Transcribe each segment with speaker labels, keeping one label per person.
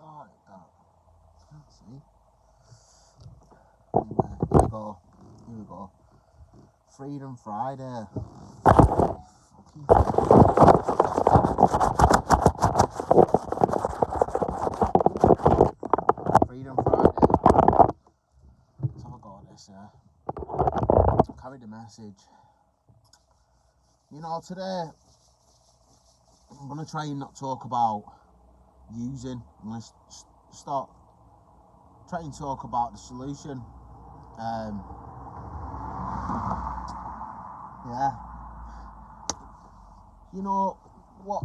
Speaker 1: start it, that. Can't see. Anyway, here we go. Here we go. Freedom Friday. Fucking Freedom Friday. Let's have a go at this, yeah. Carry the message. You know, today I'm going to try and not talk about using. I'm going to start trying to talk about the solution. Yeah. You know, what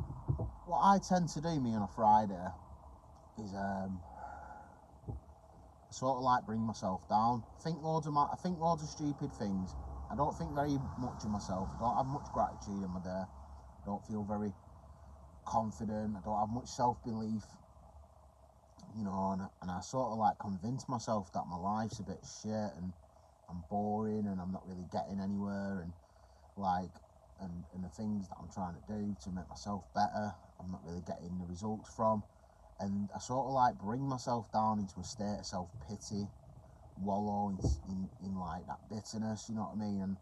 Speaker 1: I tend to do, me, on a Friday is sort of like bring myself down. I think loads of stupid things. I don't think very much of myself. I don't have much gratitude in my day. I don't feel very confident. I don't have much self-belief. You know, and I sort of like convince myself that my life's a bit shit and I'm boring and I'm not really getting anywhere, and like and the things that I'm trying to do to make myself better, I'm not really getting the results from. And I sort of like bring myself down into a state of self-pity, wallow in like that bitterness, you know what I mean? And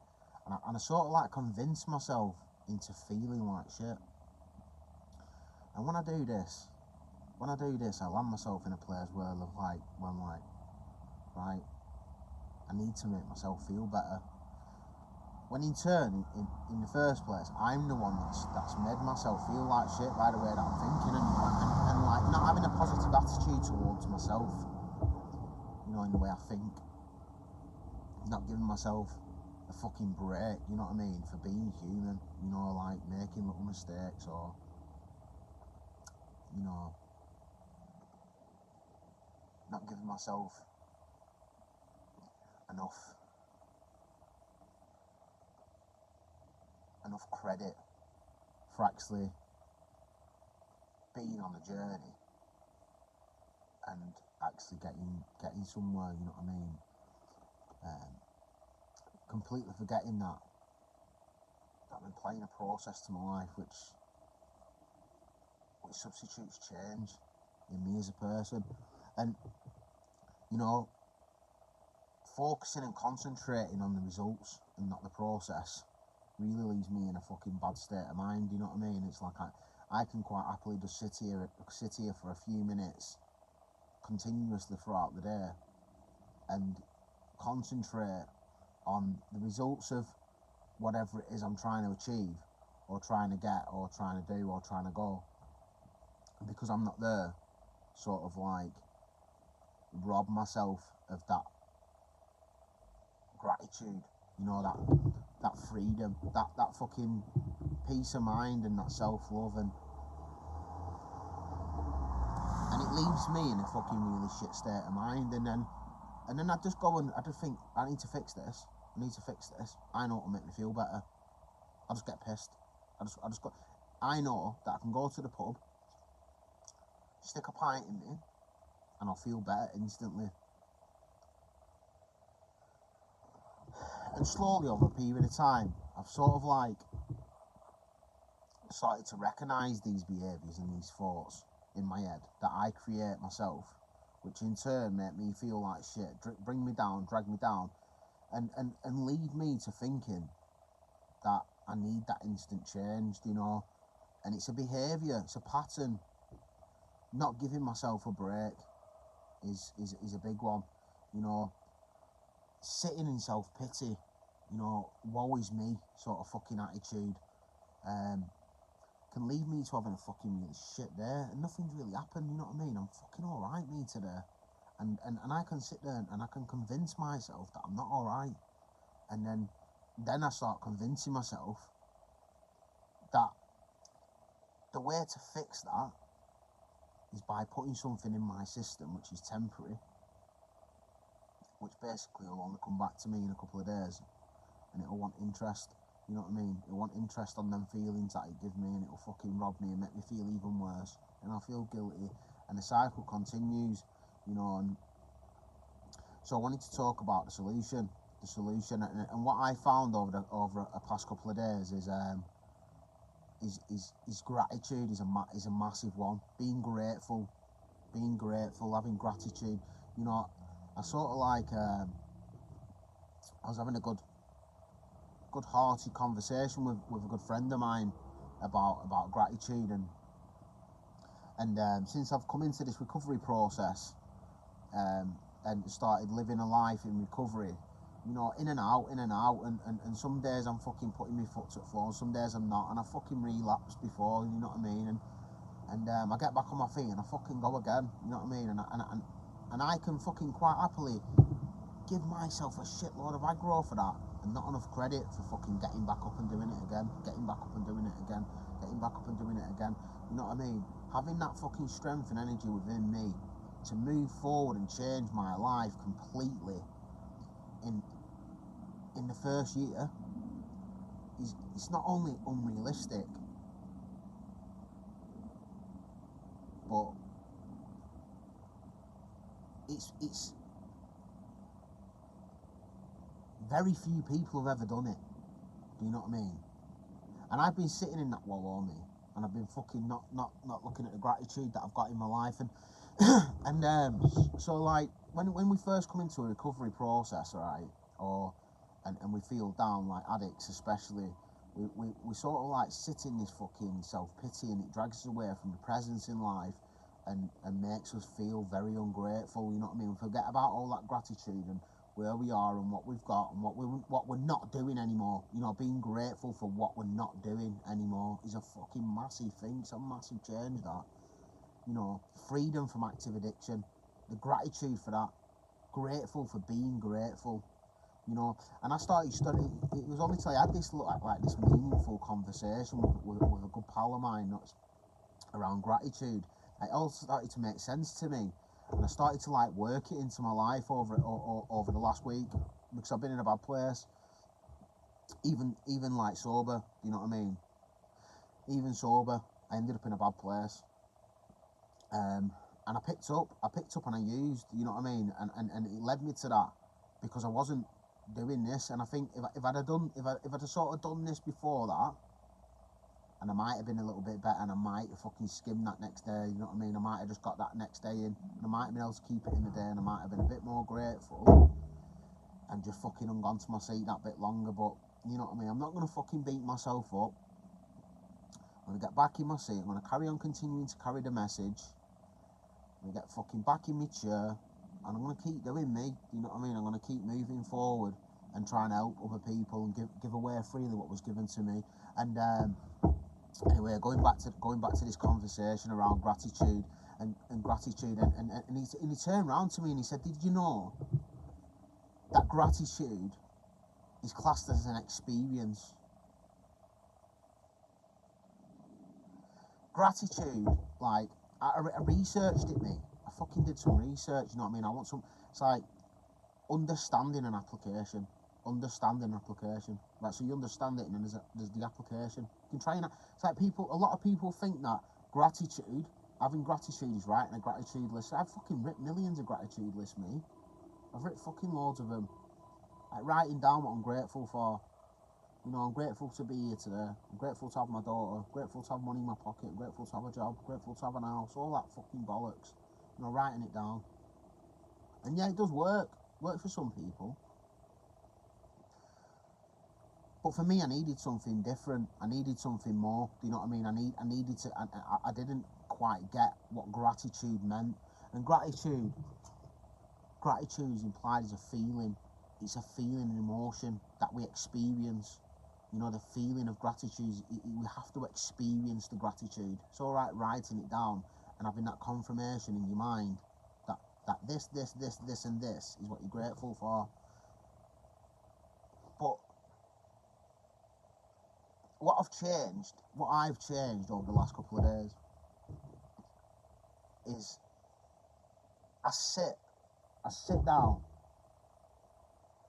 Speaker 1: I sort of like convince myself into feeling like shit. And when I do this, I land myself in a place where I'm like, right, I need to make myself feel better. When in turn, in the first place, I'm the one that's made myself feel like shit by the way that I'm thinking and like not having a positive attitude towards myself, you know, in the way I think. Not giving myself a fucking break, you know what I mean, for being human, you know, like making little mistakes, or, you know, not giving myself enough credit for actually being on the journey and actually getting somewhere, you know what I mean. Completely forgetting that I'm applying a process to my life which substitutes change in me as a person. And, you know, focusing and concentrating on the results and not the process really leaves me in a fucking bad state of mind, you know what I mean? It's like I can quite happily just sit here for a few minutes continuously throughout the day and concentrate on the results of whatever it is I'm trying to achieve or trying to get or trying to do or trying to go. And because I'm not there, sort of like rob myself of that gratitude, you know, that freedom, that fucking peace of mind and that self-love, and it leaves me in a fucking really shit state of mind. And then I just go and I just think, I need to fix this. I know it'll make me feel better. I just get pissed. I know that I can go to the pub, stick a pint in me, and I'll feel better instantly. And slowly over a period of time, I've sort of like started to recognise these behaviours and these thoughts in my head that I create myself, which in turn make me feel like shit, bring me down, drag me down, and lead me to thinking that I need that instant change, you know. And it's a behaviour, it's a pattern. Not giving myself a break is a big one, you know. Sitting in self-pity, you know, woe is me sort of fucking attitude, can lead me to having a fucking really shit day and nothing's really happened, you know what I mean? I'm fucking alright, me, today. And I can sit there and I can convince myself that I'm not alright. And then I start convincing myself that the way to fix that is by putting something in my system which is temporary, which basically will only come back to me in a couple of days, and it'll want interest, you know what I mean? It'll want interest on them feelings that it gives me, and it'll fucking rob me and make me feel even worse, and I'll feel guilty, and the cycle continues, you know. And so I wanted to talk about the solution, and what I found over a past couple of days is gratitude is a massive one. Being grateful being grateful, having gratitude. You know, I sort of like, I was having a good hearty conversation with a good friend of mine about gratitude, and since I've come into this recovery process, and started living a life in recovery, you know, in and out, and some days I'm fucking putting my foot to the floor, and some days I'm not, and I fucking relapsed before, you know what I mean, and I get back on my feet and I fucking go again, you know what I mean, and I can fucking quite happily give myself a shitload of aggro for that, and not enough credit for fucking getting back up and doing it again, getting back up and doing it again, getting back up and doing it again, you know what I mean, having that fucking strength and energy within me to move forward and change my life completely in the first year is, it's not only unrealistic, but it's very few people have ever done it. Do you know what I mean? And I've been sitting in that wall all me, and I've been fucking not looking at the gratitude that I've got in my life, and so like when we first come into a recovery process, right, and we feel down, like addicts especially, we sort of like sit in this fucking self-pity, and it drags us away from the presence in life, and makes us feel very ungrateful, you know what I mean? We forget about all that gratitude and where we are and what we've got and what we're not doing anymore. You know, being grateful for what we're not doing anymore is a fucking massive thing. It's a massive change, that. You know, freedom from active addiction, the gratitude for that, grateful for being grateful, you know. And I started studying, it was only till I had this like this meaningful conversation with a good pal of mine that's around gratitude. It all started to make sense to me, and I started to like work it into my life over the last week, because I've been in a bad place, even like sober, you know what I mean, even sober I ended up in a bad place, and I picked up and I used, you know what I mean, and it led me to that, because I wasn't doing this. And I think if I'd have sort of done this before that, and I might have been a little bit better, and I might have fucking skimmed that next day, you know what I mean, I might have just got that next day in, and I might have been able to keep it in the day, and I might have been a bit more grateful and just fucking hung on to my seat that bit longer. But you know what I mean, I'm not going to fucking beat myself up. I'm going to get back in my seat, I'm going to carry on continuing to carry the message, I'm going to get fucking back in my chair, and I'm going to keep doing me, you know what I mean, I'm going to keep moving forward and trying to help other people and give away freely what was given to me. And anyway, going back to this conversation around gratitude and gratitude, and he turned around to me and he said, did you know that gratitude is classed as an experience? Gratitude, like, I researched it, mate. I fucking did some research, you know what I mean? I want some, it's like understanding an application. Right, so you understand it, and then there's the application. You can try and, it's like a lot of people think that having gratitude is right, and a gratitude list. I've fucking written millions of gratitude lists, me. I've written fucking loads of them. Like writing down what I'm grateful for. You know, I'm grateful to be here today. I'm grateful to have my daughter. Grateful to have money in my pocket. Grateful to have a job. Grateful to have an house. All that fucking bollocks. You know, writing it down. And yeah, it does work. Work for some people. But for me, I needed something different. I needed something more. Do you know what I mean? I needed to. I didn't quite get what gratitude meant. And gratitude is implied as a feeling. It's a feeling, an emotion that we experience. You know, the feeling of gratitude. We have to experience the gratitude. It's all right writing it down and having that confirmation in your mind that this, and this is what you're grateful for. But what I've changed over the last couple of days is I sit down,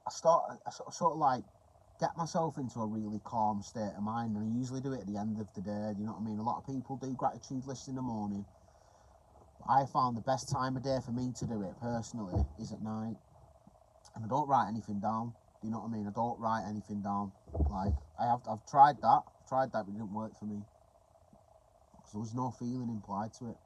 Speaker 1: I sort of like get myself into a really calm state of mind, and I usually do it at the end of the day, you know what I mean? A lot of people do gratitude lists in the morning. I found the best time of day for me to do it personally is at night, and I don't write anything down. Do you know what I mean? I don't write anything down. Like, I've tried that, but it didn't work for me, because there was no feeling implied to it.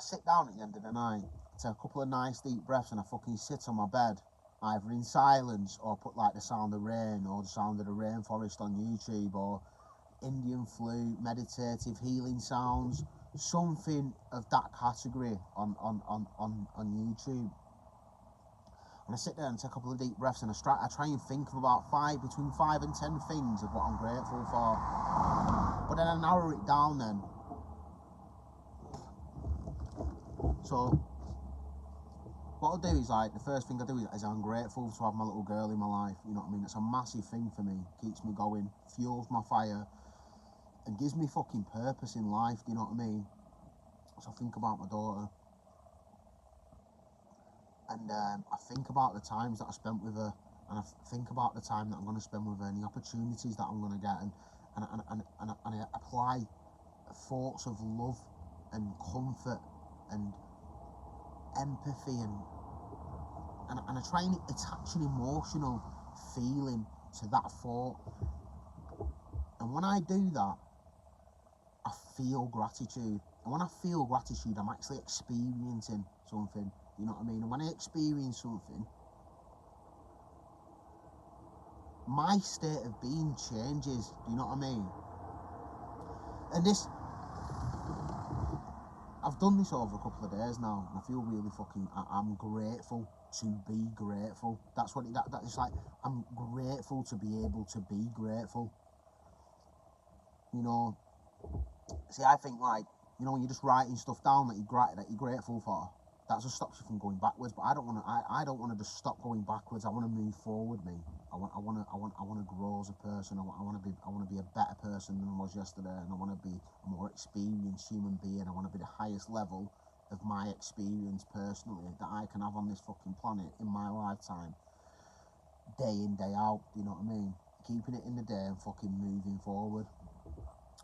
Speaker 1: sit down at the end of the night, take a couple of nice deep breaths, and I fucking sit on my bed, either in silence or put like the sound of rain or the sound of the rainforest on YouTube, or Indian flute, meditative healing sounds, something of that category on YouTube. And I sit there and take a couple of deep breaths, and I try and think of about between 5 and 10 things of what I'm grateful for. But then I narrow it down then. So what I'll do is, like, the first thing I do is I'm grateful to have my little girl in my life, you know what I mean? It's a massive thing for me, keeps me going, fuels my fire, and gives me fucking purpose in life, do you know what I mean? So I think about my daughter, and I think about the times that I spent with her, and I think about the time that I'm going to spend with her, and the opportunities that I'm going to get, and I apply thoughts of love and comfort and empathy, and I try and attach an emotional feeling to that thought. And when I do that, I feel gratitude. And when I feel gratitude, I'm actually experiencing something, you know what I mean? And when I experience something, my state of being changes, do you know what I mean? And I've done this over a couple of days now, and I feel really I'm grateful to be grateful. That's what it's like. I'm grateful to be able to be grateful. You know, see, I think, like, you know, when you're just writing stuff down that you're grateful for, that just stops you from going backwards. But I don't want to just stop going backwards. I want to move forward, me. I want to grow as a person. I want to be a better person than I was yesterday, and I want to be a more experienced human being. I want to be the highest level of my experience personally that I can have on this fucking planet in my lifetime, day in, day out. You know what I mean? Keeping it in the day and fucking moving forward.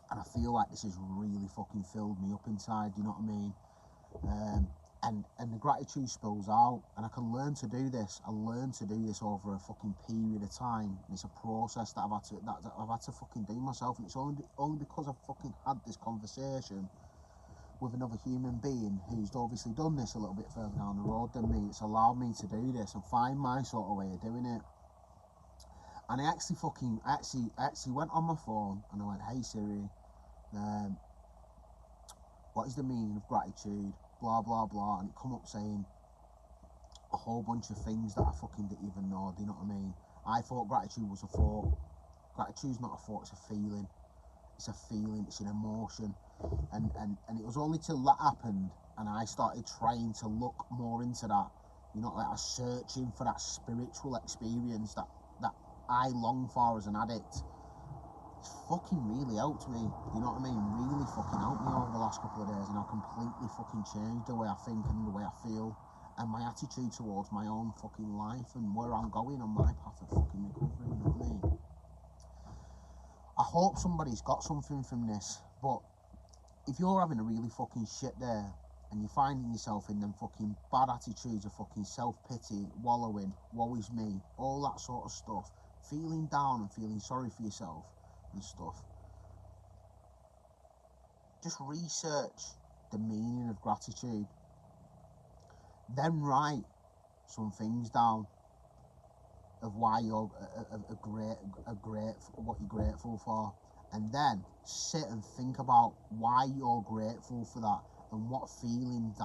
Speaker 1: And I feel like this has really fucking filled me up inside. You know what I mean? And the gratitude spills out, and I can learn to do this. I learned to do this over a fucking period of time. It's a process that I've had to fucking do myself, and it's only because I've fucking had this conversation with another human being who's obviously done this a little bit further down the road than me. It's allowed me to do this and find my sort of way of doing it. And I actually went on my phone and I went, "Hey Siri, what is the meaning of gratitude? Blah blah blah," and it come up saying a whole bunch of things that I fucking didn't even know. Do you know what I mean? I thought gratitude was a thought. Gratitude's not a thought, it's a feeling. It's a feeling, it's an emotion. And it was only till that happened and I started trying to look more into that, you know, like I was searching for that spiritual experience that I long for as an addict. It's fucking really helped me, you know what I mean? Really fucking helped me over the last couple of days, and I've completely fucking changed the way I think and the way I feel and my attitude towards my own fucking life and where I'm going on my path of fucking recovery, you know what I mean? I hope somebody's got something from this, but if you're having a really fucking shit day and you're finding yourself in them fucking bad attitudes of fucking self-pity, wallowing, woe is me, all that sort of stuff, feeling down and feeling sorry for yourself and stuff, just research the meaning of gratitude, then write some things down of why you're what you're grateful for, and then sit and think about why you're grateful for that and what feelings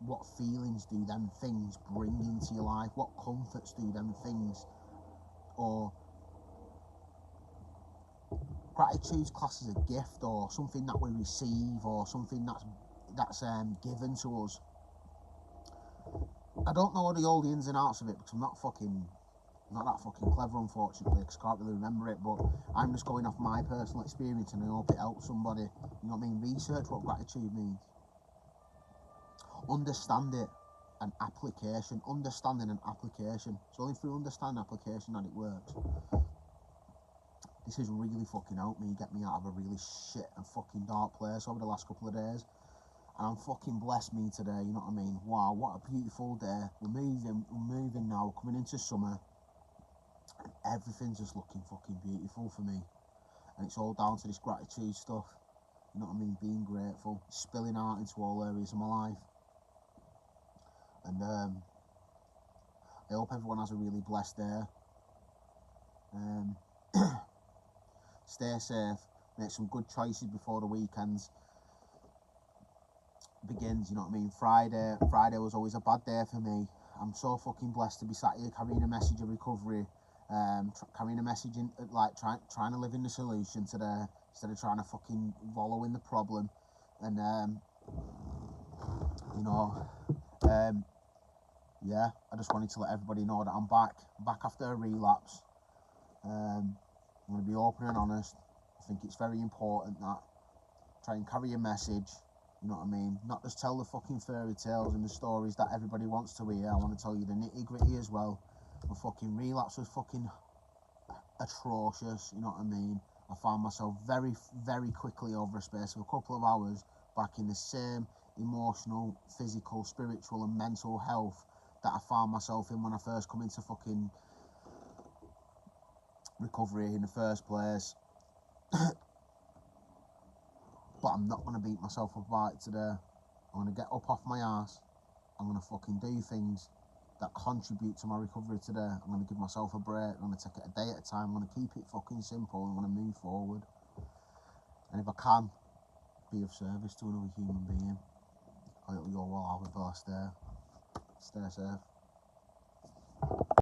Speaker 1: what feelings do them things bring into your life, what comforts do them things, or gratitude's classed as a gift or something that we receive or something that's given to us. I don't know the old ins and outs of it because I'm not that fucking clever, unfortunately, because I can't really remember it, but I'm just going off my personal experience and I hope it helps somebody. You know what I mean? Research what gratitude means. Understand it and application. Understanding and application. It's only through understanding and application that it works. This has really fucking helped me get me out of a really shit and fucking dark place over the last couple of days. And I'm fucking blessed me today, you know what I mean? Wow, what a beautiful day. We're moving now, we're coming into summer. And everything's just looking fucking beautiful for me. And it's all down to this gratitude stuff. you know what I mean, being grateful, spilling out into all areas of my life. And I hope everyone has a really blessed day. Stay safe, make some good choices before the weekends begins, you know what I mean. Friday was always a bad day for me. I'm so fucking blessed to be sat here carrying a message of recovery, carrying a message in, like trying to live in the solution today instead of trying to fucking wallow in the problem. And you know, yeah, I just wanted to let everybody know that I'm back after a relapse. I'm going to be open and honest. I think it's very important that try and carry a message, you know what I mean? Not just tell the fucking fairy tales and the stories that everybody wants to hear. I want to tell you the nitty gritty as well. My fucking relapse was fucking atrocious, you know what I mean? I found myself very, very quickly over a space of a couple of hours back in the same emotional, physical, spiritual and mental health that I found myself in when I first come into fucking recovery in the first place. But I'm not going to beat myself up about it today. I'm going to get up off my ass. I'm going to fucking do things that contribute to my recovery today. I'm going to give myself a break. I'm going to take it a day at a time. I'm going to keep it fucking simple. I'm going to move forward. And if I can, be of service to another human being, I hope you all will have a blessed day. Stay safe.